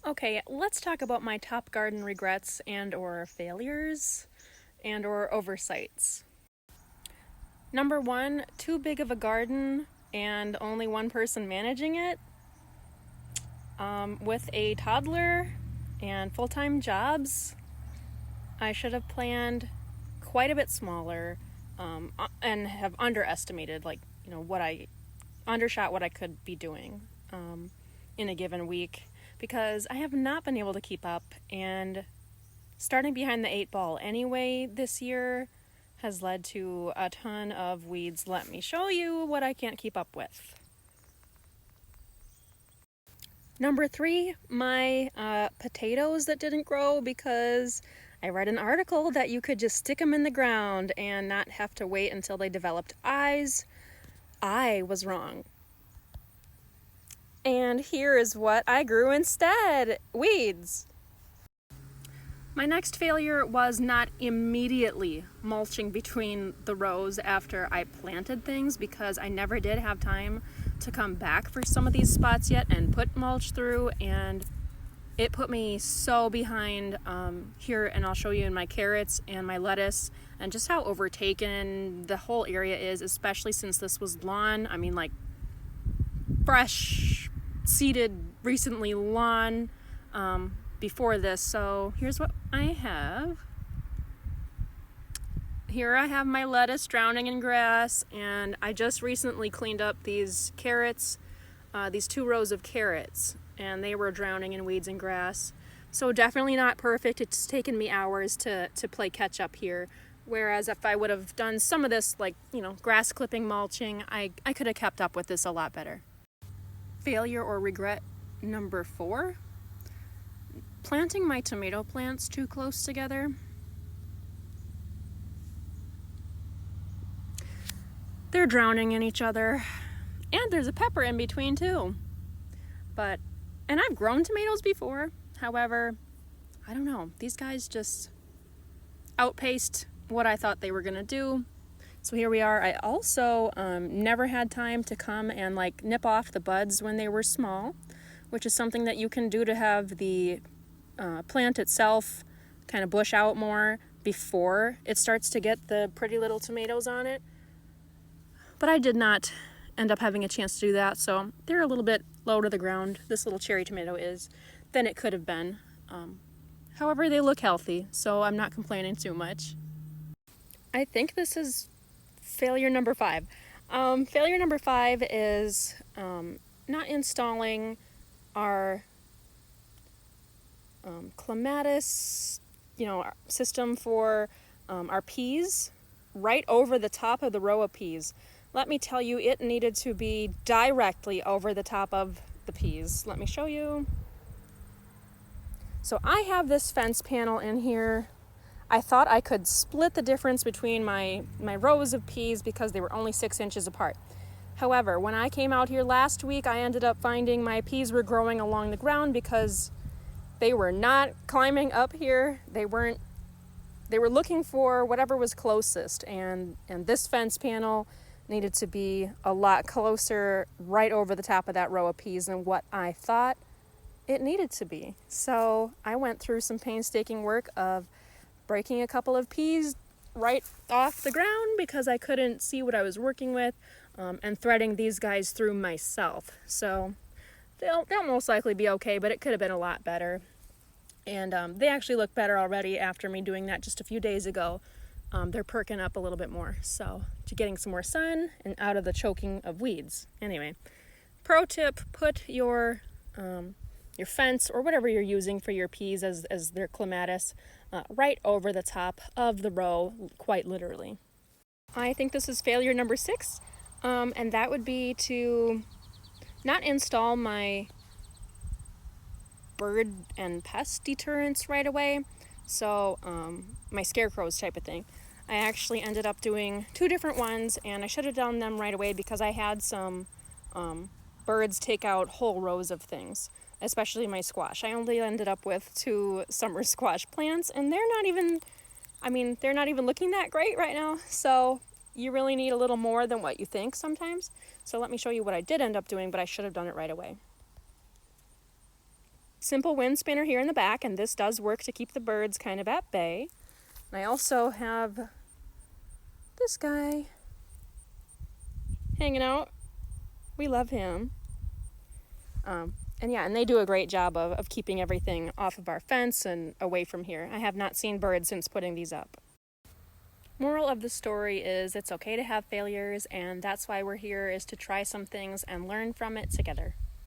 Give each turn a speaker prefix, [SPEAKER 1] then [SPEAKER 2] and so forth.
[SPEAKER 1] Okay, let's talk about my top garden regrets and or failures and or oversights. Number one, too big of a garden and only one person managing it. With a toddler and full-time jobs, I should have planned quite a bit smaller and have underestimated, what I undershot what I could be doing in a given week because I have not been able to keep up, and starting behind the 8 ball anyway this year has led to a ton of weeds. Let me show you what I can't keep up with. Number three, my potatoes that didn't grow because I read an article that you could just stick them in the ground and not have to wait until they developed eyes. I was wrong. And here is what I grew instead: weeds. My next failure was not immediately mulching between the rows after I planted things because I never did have time to come back for some of these spots yet and put mulch through, and it put me so behind here, and I'll show you in my carrots and my lettuce and just how overtaken the whole area is, especially since this was lawn. I mean, like fresh seeded recently lawn before this. So here's what I have. Here I have my lettuce drowning in grass, and I just recently cleaned up these carrots, these 2 rows of carrots, and they were drowning in weeds and grass. So definitely not perfect. It's taken me hours to play catch up here. Whereas if I would have done some of this, grass clipping, mulching, I could have kept up with this a lot better. Failure or regret number 4, planting my tomato plants too close together. They're drowning in each other, and there's a pepper in between too. And I've grown tomatoes before. However, I don't know, these guys just outpaced what I thought they were gonna do. So here we are. I also never had time to come and nip off the buds when they were small, which is something that you can do to have the plant itself kind of bush out more before it starts to get the pretty little tomatoes on it. But I did not end up having a chance to do that, so they're a little bit low to the ground, this little cherry tomato is, than it could have been. However, they look healthy, so I'm not complaining too much. I think this is failure number 5. Failure number 5 is not installing our clematis, system for our peas right over the top of the row of peas. Let me tell you, it needed to be directly over the top of the peas. Let me show you. So I have this fence panel in here. I thought I could split the difference between my rows of peas because they were only 6 inches apart. However, when I came out here last week, I ended up finding my peas were growing along the ground because they were not climbing up here. They were looking for whatever was closest, and this fence panel needed to be a lot closer right over the top of that row of peas than what I thought it needed to be. So I went through some painstaking work of breaking a couple of peas right off the ground because I couldn't see what I was working with, and threading these guys through myself. So they'll most likely be okay, but it could have been a lot better. And they actually look better already after me doing that just a few days ago. They're perking up a little bit more, so getting some more sun and out of the choking of weeds. Anyway, pro tip: put your fence or whatever you're using for your peas as their clematis right over the top of the row, quite literally. I think this is failure number 6, and that would be to not install my bird and pest deterrents right away. So my scarecrows type of thing. I actually ended up doing 2 different ones, and I should have done them right away because I had some birds take out whole rows of things, especially my squash. I only ended up with 2 summer squash plants, and they're not even looking that great right now. So you really need a little more than what you think sometimes. So let me show you what I did end up doing, but I should have done it right away. simple wind spinner here in the back, and this does work to keep the birds kind of at bay. And I also have this guy hanging out. We love him. And they do a great job of keeping everything off of our fence and away from here. I have not seen birds since putting these up. Moral of the story is it's okay to have failures, and that's why we're here, is to try some things and learn from it together.